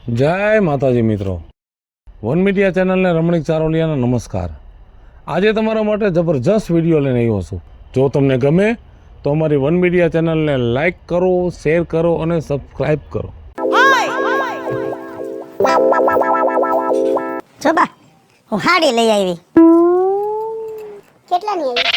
જય માતાજી મિત્રો, વન મીડિયા ચેનલને રમણીક ચારોલિયાના નમસ્કાર। આજે તમારા માટે જબરજસ્ત વિડીયો લઈને આવ્યો છું। જો તમને ગમે તો અમારી વન મીડિયા ચેનલને લાઈક કરો, શેર કરો અને સબસ્ક્રાઈબ કરો। જો બા, હું હાડી લઈ આવી। કેટલાની આવી?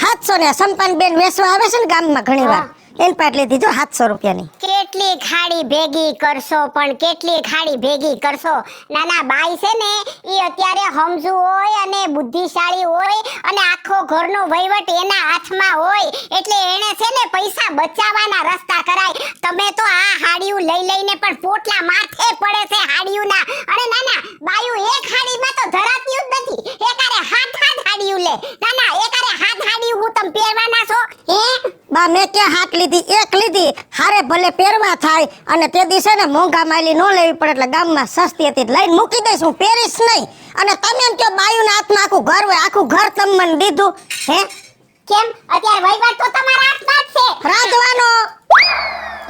700 ને સંપાન બેન વેચવા આવે છે ને ગામમાં ઘણી વાર, એન પાટ લીધી જો 700 રૂપિયાની। કેટલી ખાડી ભેગી કરશો, પણ કેટલી ખાડી ભેગી કરશો? નાના બાઈ છે ને ઈ અત્યારે સમજુ હોય અને બુદ્ધિશાળી હોય અને આખો ઘરનો વહીવટ એના હાથમાં હોય, એટલે એને છે ને પૈસા બચાવવાના રસ્તા કરાય। તમે તો આ હાડીયું લઈ લઈને પણ પોટલા માથે પડે છે હાડીયુંના। અને નાના બાયું એક હાડીમાં તો ધરાતી જ નથી, એકારે હાથ હાડીયું લે। નાના એકારે હાથ હાડીયું હું તમે પહેરવાના છો? હે બા, મેં ક્યાં હાથ લીધી, એક લીધી, હારે ભલે પહેરવા થાય અને તે દિવસે ને મોંઘા માલી નો લેવી પડે એટલે ગામમાં સસ્તી હતી લઈને મૂકી દઈશ, હું પહેરીશ નહીં। અને તમે એમ કહો બાયુના હાથમાં આખું ઘર હોય, આખું ઘર તમે મને દીધું હે? કેમ અત્યારે વહીવટ તો તમારા હાથમાં જ છે, રાંધવાનો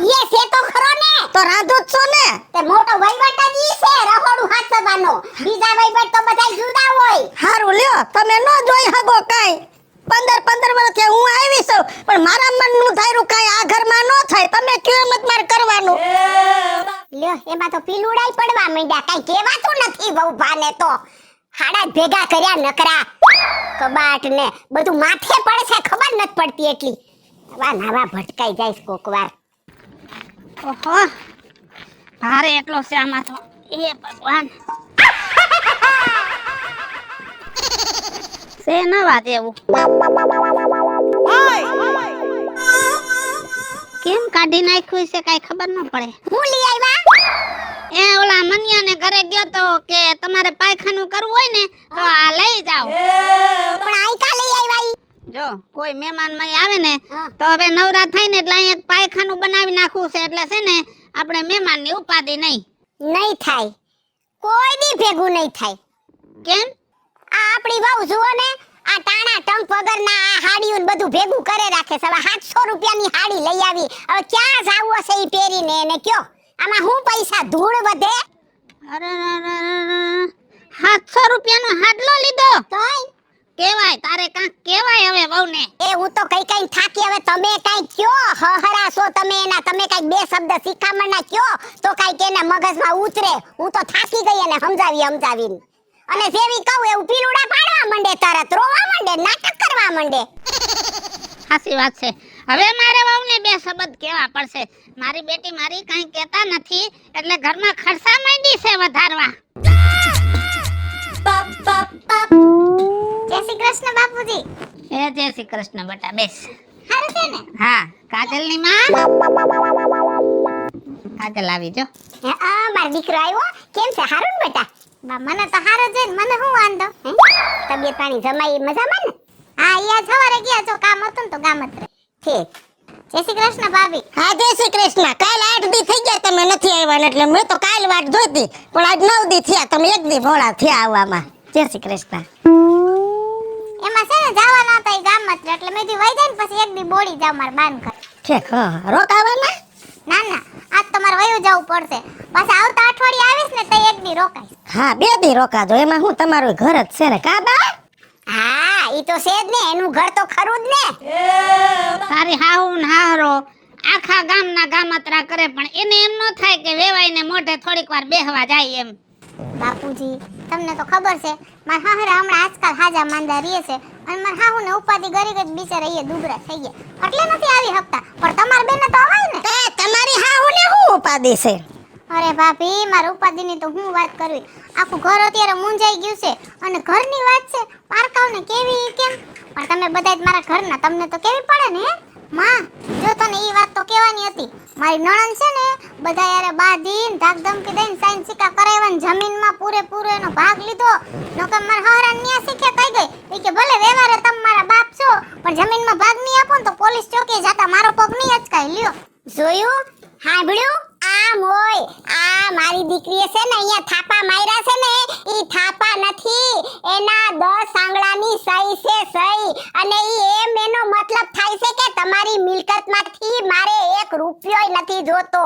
ઈએ છે તો ખરો ને? તો રાંધું જ છું ને। તે મોટો વહીવટ જ ઈ છે, રહોડું હાથવાનો। બીજા વહીવટ તો બધા જુદા હોય। હારું લ્યો, તમે ન જોઈ હગો કાઈ। 15 વર્ષથી હું આવી છું, પણ મારા મનનું ધાર્યું કાઈ આ ઘરમાં ન થાય। તમે કયો એમ જ મારે કરવાનું। લ્યો એમાં તો પીલુડાઈ પડવા માંડ્યા, કાઈ કહેવાતું નથી વહુભાને તો। હાડા જ ભેગા કર્યા નકરા, કબાટ ને બધું માથે પડે છે, ખબર નથી પડતી એટલી। આવા નાવા ભટકાઈ જાય કોક વાર। ઓહો, ભારે એટલો છે આમાં તો, એ ભગવાન છે નવા જેવું। કેમ કાઢી નાખ્યું છે કઈ ખબર ન પડે। હું લઈ આવ્યા? એ ઓલા મનિયાને ઘરે ગયો તો કે તમારે પાયખાનું કરવું હોય ને તો આ લઈ જાઓ। પણ આઈ કા લઈ આવ્યા ઈ? જો કોઈ મહેમાન મય આવે ને તો હવે નવરા થાય ને એટલે અહીંયા પાયખાનું બનાવી નાખવું છે, એટલે છે ને આપણે મહેમાનની ઉપાધિ નહીં। નહીં થાય, કોઈ દી ભેગું નહીં થાય। કેમ? આ આપણી વહુ જુઓ ને, આ ટાણા ટંક વગરના આ હાડીયું ને બધું ભેગું કરે રાખે છે। હવે 700 રૂપિયાની હાડી લઈ આવી, હવે ક્યાં જાવું હશે ઈ પહેરીને? એને કયો આમાં હું પૈસા ધૂળ વધે? અરે 700 રૂપિયાનો હાડલો લીધો? તોય કેવાય તારે કાંક કેવાય હવે વહુને। એ હું તો કઈ થાકી, હવે તમે કઈ કયો હહરાશો તમે એના? તમે કઈ બે શબ્દ શિખામણના કયો તો કઈ એના મગજમાં ઉતરે। હું તો થાકી ગઈ અને સમજાવીને અને જેવી કહું એવું પીલુડા પાડવા માંડે, તરત રોવા માંડે, નાટક કરવા માંડે। સાચી વાત છે, હવે મારે વહુને બે શબ્દ કેવા પડશે। મારી બેટી મારી કાંઈ કહેતા નથી એટલે ઘરમાં ખર્ચા માંડી છે વધારવા। જય શ્રી કૃષ્ણ બાપુજી। એ જય શ્રી કૃષ્ણ બેટા, બેસ। હારું છે ને? હા, કાજલની માં કાજલ આવી જો। હે આ મારો દીકરો આવ્યો, કેમ છે? હારું ને બેટા? બા મને તો હારું છે, મને શું વાંધો? તબિયત પાણી જમાઈ મજામાં ને? હા, અહીંયા સવારે ગયા છો, કામ હતું ને તો ગામ જ રહે। ઠીક। જય શ્રી કૃષ્ણ ભાભી। હા, જય શ્રી કૃષ્ણ। કાલ 8 દી થઈ ગયા તમે નથી આવ્યા, એટલે મેં તો કાલ વાટ જોઈતી, પણ આજ 9 દી થયા, તમે એક દી મોડા થયા આવવામાં। જય શ્રી કૃષ્ણ। એમાં છે ને જવાના હતા ગામ જ, એટલે મેં દી વઈ જાય ને પછી એક દી બોડી જાવ માર બાન ઘર। ઠીક, હા, રોકાવાના? ના ના, આજ તમારે વયું જવું પડશે, પાછા આવતા અઠવાડિયે આવીશ ને તો એક દી રોકાઈશ। હા, 2 દી રોકાજો, એમાં હું તમારું ઘર જ છે ને કાબા? હા, ઈ તો છે જ ને, એનું ઘર તો ખરું જ ને। તારી હાહુ ને હાહરો આખા ગામના ગામતરા કરે, પણ એને એમ ન થાય કે વેવાઈને મોઢે થોડીક વાર બેહવા જાય એમ। બાપુજી તમને તો ખબર છે, મારા હાહરા હમણાં આજકાલ હાજા માંદા રહે છે, અને મારા હાહુને ઉપાધિ ગરી ગઈ બિચારા એ દુબળા થઈ ગયા, એટલે નથી આવી શકતા। પણ તમાર બેને તો અવાય ને? એ તમારી હાહુને હું ઉપાધિ છે? અરે ભાભી, મારા ઉપાધિની તો હું વાત કરવી, આખું ઘર અત્યારે મૂંઝાઈ ગયું છે। અને ઘરની વાત છે, પારકાવને કેવી કેમ, પણ તમે બધા જ મારા ઘરના, તમને તો કેવી પડે ને? માં, જો તને ઈ વાત તો કહેવાની હતી, મારી નણંદ છે ને બધા યારે બાધીન ધાક ધમકી દઈને સાઈન સિક્કા કરાવવાની, જમીનમાં પૂરેપૂરો એનો ભાગ લીધો। નકર મારા હરાન ન્યા શીખે કઈ ગઈ, ઈ કે ભલે વ્યવહારે તમે મારા બાપ છો, પણ જમીનમાં ભાગ નહીં આપો ને તો પોલીસ ચોકી જાતા મારો પગ નહીં અચકાય। લ્યો જોયું, સાંભળ્યું? આમ હોય, આ મારી દીકરીએ છે ને અહીંયા થાપા માર્યા છે ને, ઈ થાપા નથી, એના 10 આંગળાની સહી છે, સહી। અને ઈ એમ એનો મતલબ થાય છે કે તમારી મિલકતમાંથી મારે 1 રૂપિયોય નથી જોતો।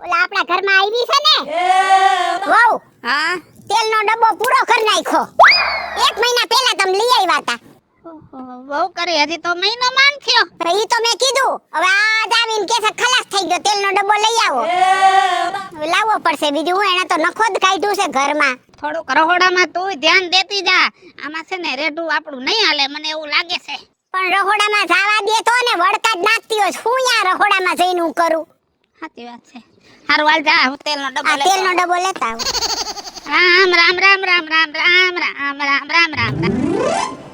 ઓલા આપણા ઘરમાં આવી છે ને વહુ હા તેલનો ડબ્બો પૂરો કરી નાખ્યો 1 મહિના પહેલા તમે લઈ આવ્યા હતા બહુ કરી હજી તો મહિનો માન થયો તો ઈ તો મેં કીધું હવે આજ આવીને કે છે ખલાસ થઈ ગયો તેલનો ડબ્બો લઈ આવો હવે લાવવો પડશે બીજું હું એને તો નખો જ કાઢ્યું છે ઘરમાં થોડુંક રહોડામાં તું ધ્યાન દેતી જા આમાં છે ને રેડું આપણું નહીં હાલે મને એવું લાગે છે પણ રહોડામાં જવા દે તો ને વળકા જ નાખતી હોય હું યા રહોડામાં જઈને હું કરું સાચી વાત છે હારું હાલ જા હું તેલનો ડબ્બો આ લેતો તેલનો ડબ્બો લેતા આવું રામ રામ રામ રામ રામ રામ રામ રામ રામ રામ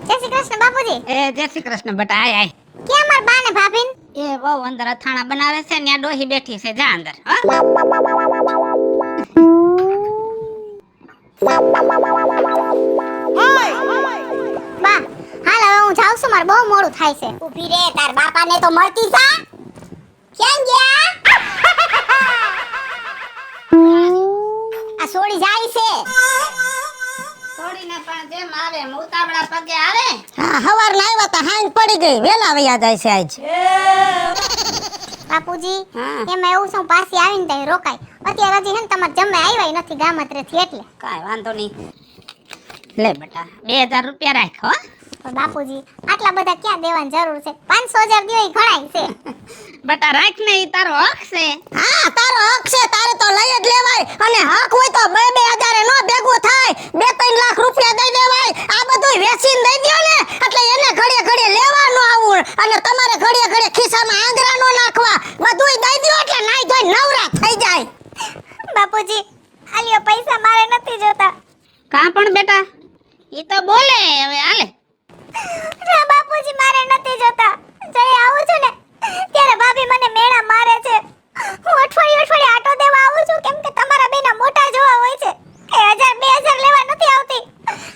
જય શ્રી કૃષ્ણ બાપુજી એ જય શ્રી કૃષ્ણ બેટા આય આય ક્યાં માર બા ને ભાભીન એ બહુ અંદર અથાણા બનાવે છે ને ડોહી બેઠી છે જા અંદર હો બા હાલ હવે હું જાઉં છું મારે બહુ મોડું થાય છે ઊભી રે તાર બાપાને તો મળતી જા ક્યાં ગયા આ સોડી જાય છે છોડીને પણ જે મારે ઉતાવળા પગે આવે હા હવારના આવ્યા તા હાંજ પડી ગઈ વેલા વયા જાય છે આજ બાપુજી હા. એમાં એવું શું પાછી આવીને તઈ રોકાય અત્યારે હજી હે ને તમારે જમે આવ્યા નથી ગામત્રેથી એટલે કાઈ વાંધો નહીં લે બેટા 2000 રૂપિયા રાખ હો પણ બાપુજી આટલા બધા ક્યાં દેવાની જરૂર છે 500,000 દેવાય ઘણાય છે બેટા રાખ ને ઈ તારો હક છે હા તારો હક છે તારે તો લઈ જ લેવાય અને હક હોય તો 2,000 નો ભેગું થાય 2-3 લાખ રૂપિયા દઈ દેવાય આ બધું વેચીને દઈ દ્યો ને એટલે એને ઘડીએ ઘડીએ લેવાનું આવું અને તમારે ઘડીએ ઘડીએ ખિસ્સામાં આંગરા નો નાખવા બધુંય દઈ દ્યો એટલે નાઈ ધોઈ નવરા થઈ જાય બાપુજી આલિયો પૈસા મારે નથી જોતા કા પણ બેટા ઈ તો બોલે હવે હાલે ના બાપુજી મારે નથી જોતા જઈ આવું છું ને ત્યારે ભાભી મને મેણા મારે છે હું અઠવાડિયે આટો દેવા આવું છું કેમ કે તમારા બેના મોટા જોવા હોય છે કે 1000-2000 લેવા નથી આવતી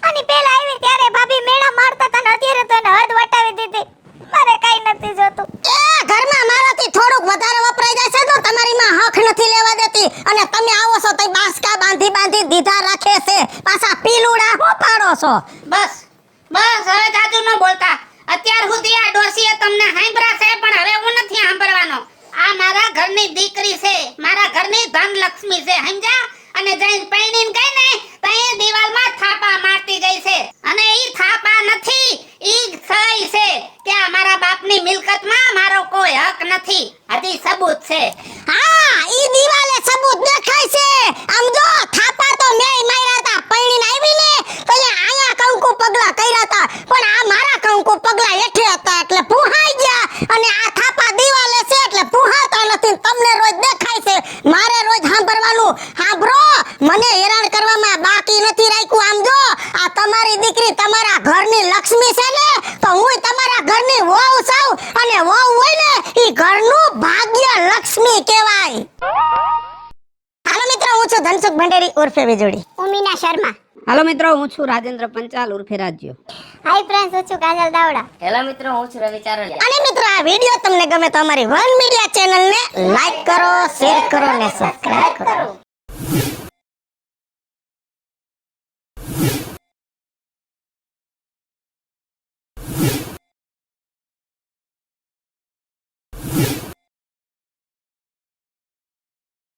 અને પહેલા આવી ત્યારે ભાભી મેણા મારતા હતા ને અત્યારે તો એને હદ વટાવી દીધી મારે કાઈ નથી જોતું એ ઘરમાં મારાથી થોડુંક વધારે વપરાઈ જાય છે તો તમારી માં હક નથી લેવા દેતી અને તમે આવો છો તો બાસકા બાંધી દીધા રાખે છે પાછા પીલુડા હો પાડો છો બસ બસ હવે જાજુ ન બોલતા અત્યાર સુધી આ ડોસીએ તમને હાંભળા છે પણ હવે હું નથી હાંભળવાનો આ મારા ઘરની દીકરી છે મારા ઘરની ધનલક્ષ્મી છે સમજ્યા અને જઈને પૈણીને ગઈ ને તઈ દીવાલમાં થાપા મારતી ગઈ છે અને ઈ થાપા નથી ઈ સહી છે કે આ મારા બાપની મિલકતમાં મારો કોઈ હક નથી હજી સબૂત છે હા ઈ દિવાલે સબૂત દેખાય છે આમ જો થાપા તો મેય માર્યા તા પૈણીને આવી ને તો અહીંયા કંકુ પગલા કર્યા તા પણ આ મારા કંકુ પગલા હેઠે હતા એટલે પુહાઈ ગયા અને આ થાપા દિવાલે છે એટલે પુહાતા નથી તમને રોજ દેખાય છે મારે રોજ સાંભળવાનું સાંભળો મને હેરાન કરવામાં બાકી નથી રાખ્યું આમ જો આ તમારી દીકરી તમારા ઘરની લક્ષ્મી છે ને તો હું તમારા ઘરની વહુ છું અને વહુ હોય ને ઈ ઘરનું ભાગ્ય લક્ષ્મી કહેવાય હાલો મિત્રો હું છું ધનસુખ ભંડેરી ઉર્ફે વીજળી ઉમીના શર્મા હાલો મિત્રો હું છું રાજેન્દ્ર પંચાલ ઉર્ફે રાજ્યો હાય ફ્રેન્ડ્સ હું છું કાજલ દાવડા હેલો મિત્રો હું છું રવિ ચારોલિયા અને મિત્રો આ વિડિયો તમને ગમે તો અમારી વન મીડિયા ચેનલને લાઈક કરો શેર કરો ને સબસ્ક્રાઇબ કરો